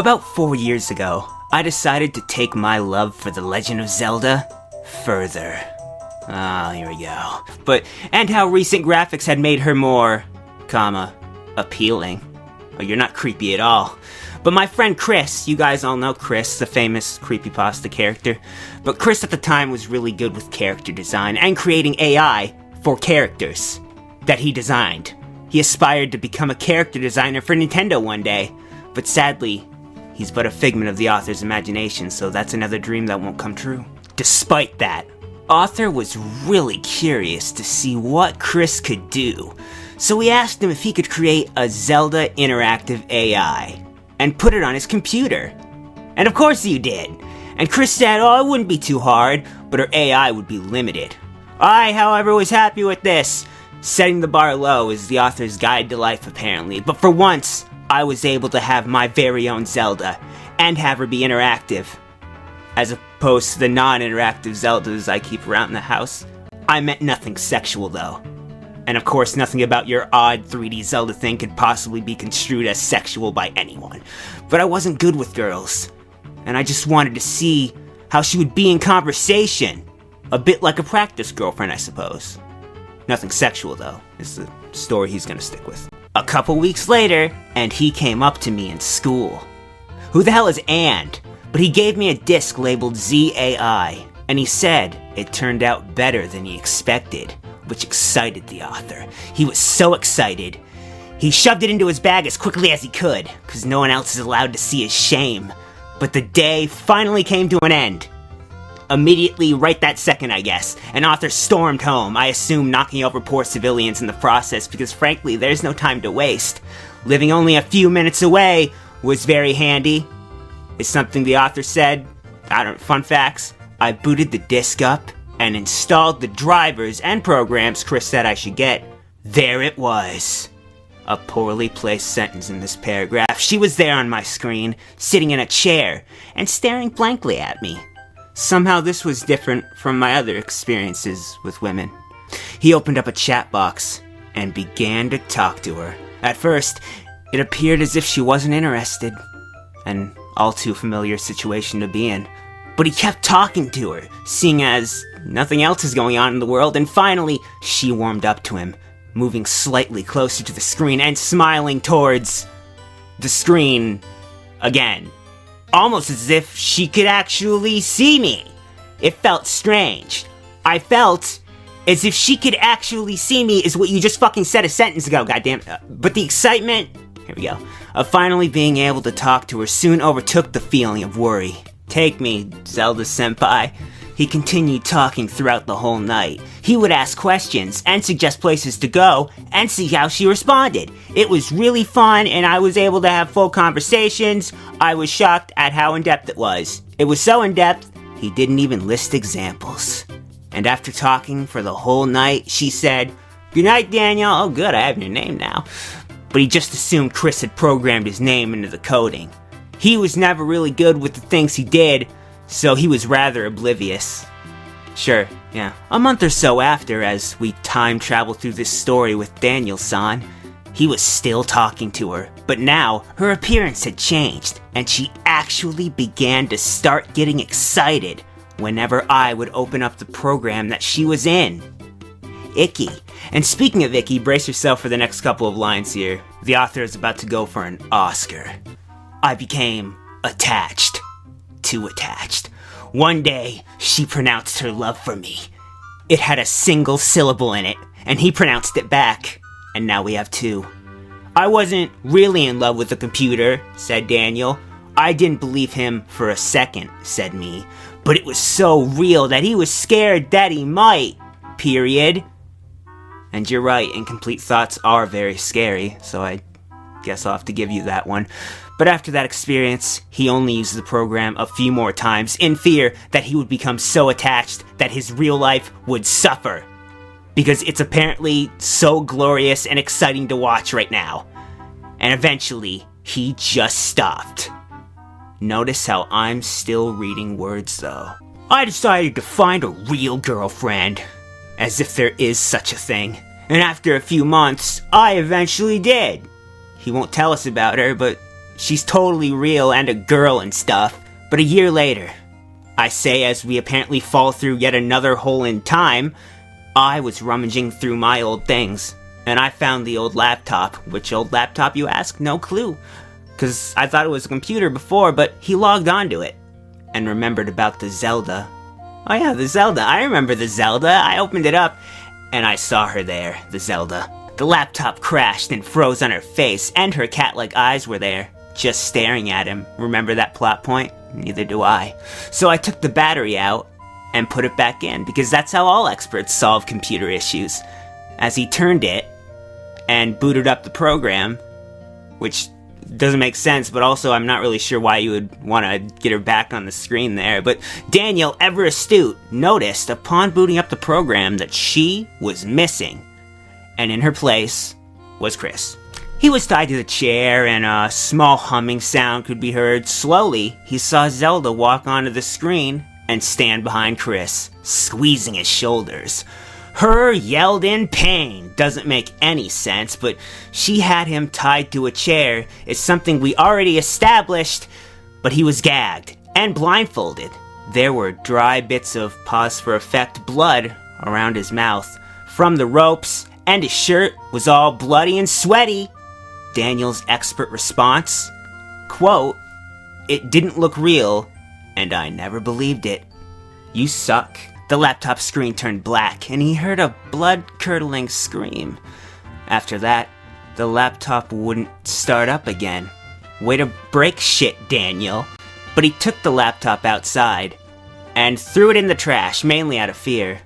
About 4 years ago, I decided to take my love for The Legend of Zelda further. Here we go. And how recent graphics had made her more, appealing. Oh, you're not creepy at all. But my friend Chris, you guys all know Chris, the famous creepypasta character. But Chris at the time was really good with character design and creating AI for characters that he designed. He aspired to become a character designer for Nintendo one day, but sadly, he's but a figment of the author's imagination, so that's another dream that won't come true. Despite that, author was really curious to see what Chris could do, so we asked him if he could create a Zelda interactive AI and put it on his computer. And of course he did. And Chris said, it wouldn't be too hard, but her AI would be limited. I, however, was happy with this. Setting the bar low is the author's guide to life, apparently, but for once, I was able to have my very own Zelda, and have her be interactive. As opposed to the non-interactive Zeldas I keep around the house. I meant nothing sexual, though. And of course, nothing about your odd 3D Zelda thing could possibly be construed as sexual by anyone. But I wasn't good with girls, and I just wanted to see how she would be in conversation. A bit like a practice girlfriend, I suppose. Nothing sexual, though, is the story he's gonna stick with. A couple weeks later, and he came up to me in school. Who the hell is And? But he gave me a disc labeled ZAI, and he said it turned out better than he expected, which excited the author. He was so excited, he shoved it into his bag as quickly as he could, because no one else is allowed to see his shame. But the day finally came to an end. Immediately, right that second, I guess, an author stormed home, I assume knocking over poor civilians in the process, because frankly, there's no time to waste. Living only a few minutes away was very handy, is something the author said. Fun facts, I booted the disc up and installed the drivers and programs Chris said I should get. There it was. A poorly placed sentence in this paragraph. She was there on my screen, sitting in a chair, and staring blankly at me. Somehow this was different from my other experiences with women. He opened up a chat box and began to talk to her. At first, it appeared as if she wasn't interested. An all too familiar situation to be in. But he kept talking to her, seeing as nothing else is going on in the world, and finally, she warmed up to him, moving slightly closer to the screen and smiling towards the screen again. Almost as if she could actually see me. It felt strange. I felt as if she could actually see me is what you just fucking said a sentence ago, goddamn. But the excitement, here we go, of finally being able to talk to her soon overtook the feeling of worry. Take me, Zelda-senpai. He continued talking throughout the whole night. He would ask questions and suggest places to go and see how she responded. It was really fun and I was able to have full conversations. I was shocked at how in-depth it was. It was so in-depth, he didn't even list examples. And after talking for the whole night, she said, "Good night, Daniel." Oh good, I have your name now. But he just assumed Chris had programmed his name into the coding. He was never really good with the things he did, so he was rather oblivious. Sure, yeah. A month or so after, as we time travel through this story with Daniel-san, he was still talking to her, but now her appearance had changed, and she actually began to start getting excited whenever I would open up the program that she was in. Icky. And speaking of Icky, brace yourself for the next couple of lines here. The author is about to go for an Oscar. I became attached. Too attached. One day, she pronounced her love for me. It had a single syllable in it, and he pronounced it back. And now we have two. I wasn't really in love with the computer, said Daniel. I didn't believe him for a second, said me. But it was so real that he was scared that he might. Period. And you're right, incomplete thoughts are very scary, so I guess I'll have to give you that one. But after that experience, he only used the program a few more times in fear that he would become so attached that his real life would suffer. Because it's apparently so glorious and exciting to watch right now. And eventually, he just stopped. Notice how I'm still reading words though. I decided to find a real girlfriend. As if there is such a thing. And after a few months, I eventually did. He won't tell us about her, but She's totally real and a girl and stuff. But a year later, I say as we apparently fall through yet another hole in time, I was rummaging through my old things, and I found the old laptop. Which old laptop, you ask? No clue. Because I thought it was a computer before, but he logged onto it and remembered about the Zelda. Oh yeah, the Zelda. I remember the Zelda. I opened it up, and I saw her there, the Zelda. The laptop crashed and froze on her face, and her cat-like eyes were there, just staring at him. Remember that plot point? Neither do I. So I took the battery out and put it back in, because that's how all experts solve computer issues. As he turned it and booted up the program, which doesn't make sense, but also I'm not really sure why you would want to get her back on the screen there, but Daniel, ever astute, noticed upon booting up the program that she was missing, and in her place was Chris. He was tied to the chair, and a small humming sound could be heard. Slowly, he saw Zelda walk onto the screen and stand behind Chris, squeezing his shoulders. Her yelled in pain. Doesn't make any sense, but she had him tied to a chair. It's something we already established, but he was gagged and blindfolded. There were dry bits of, pause for effect, blood around his mouth from the ropes, and his shirt was all bloody and sweaty. Daniel's expert response, quote, "It didn't look real, and I never believed it. You suck." The laptop screen turned black, and he heard a blood-curdling scream. After that, the laptop wouldn't start up again. Way to break shit, Daniel. But he took the laptop outside and threw it in the trash, mainly out of fear.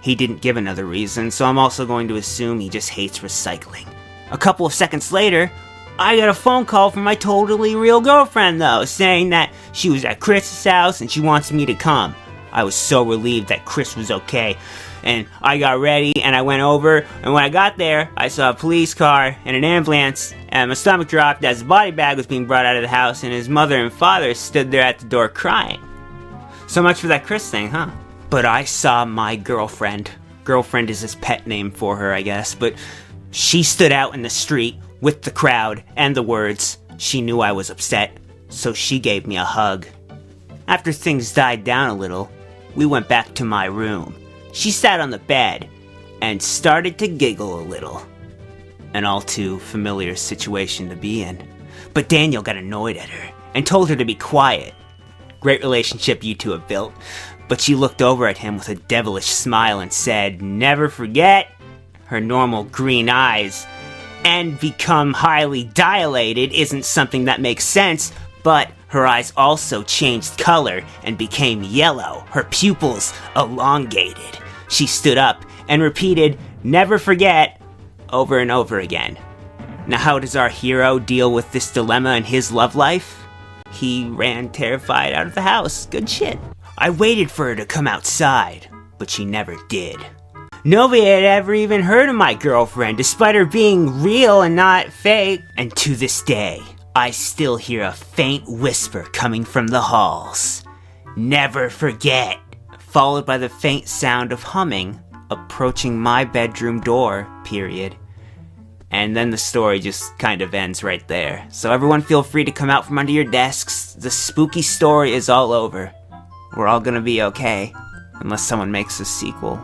He didn't give another reason, so I'm also going to assume he just hates recycling. A couple of seconds later, I got a phone call from my totally real girlfriend, though, saying that she was at Chris's house and she wants me to come. I was so relieved that Chris was okay, and I got ready and I went over, and when I got there, I saw a police car and an ambulance, and my stomach dropped as the body bag was being brought out of the house, and his mother and father stood there at the door crying. So much for that Chris thing, huh? But I saw my girlfriend. Girlfriend is his pet name for her, I guess, but she stood out in the street with the crowd and the words. She knew I was upset, so she gave me a hug. After things died down a little, we went back to my room. She sat on the bed and started to giggle a little. An all too familiar situation to be in. But Daniel got annoyed at her and told her to be quiet. Great relationship you two have built. But she looked over at him with a devilish smile and said, "Never forget." Her normal green eyes and become highly dilated isn't something that makes sense, but her eyes also changed color and became yellow, her pupils elongated. She stood up and repeated, "Never forget," over and over again. Now how does our hero deal with this dilemma in his love life? He ran terrified out of the house. Good shit. I waited for her to come outside, but she never did. Nobody had ever even heard of my girlfriend, despite her being real and not fake. And to this day, I still hear a faint whisper coming from the halls. "Never forget," followed by the faint sound of humming approaching my bedroom door, period. And then the story just kind of ends right there. So everyone feel free to come out from under your desks. The spooky story is all over. We're all gonna be okay, unless someone makes a sequel.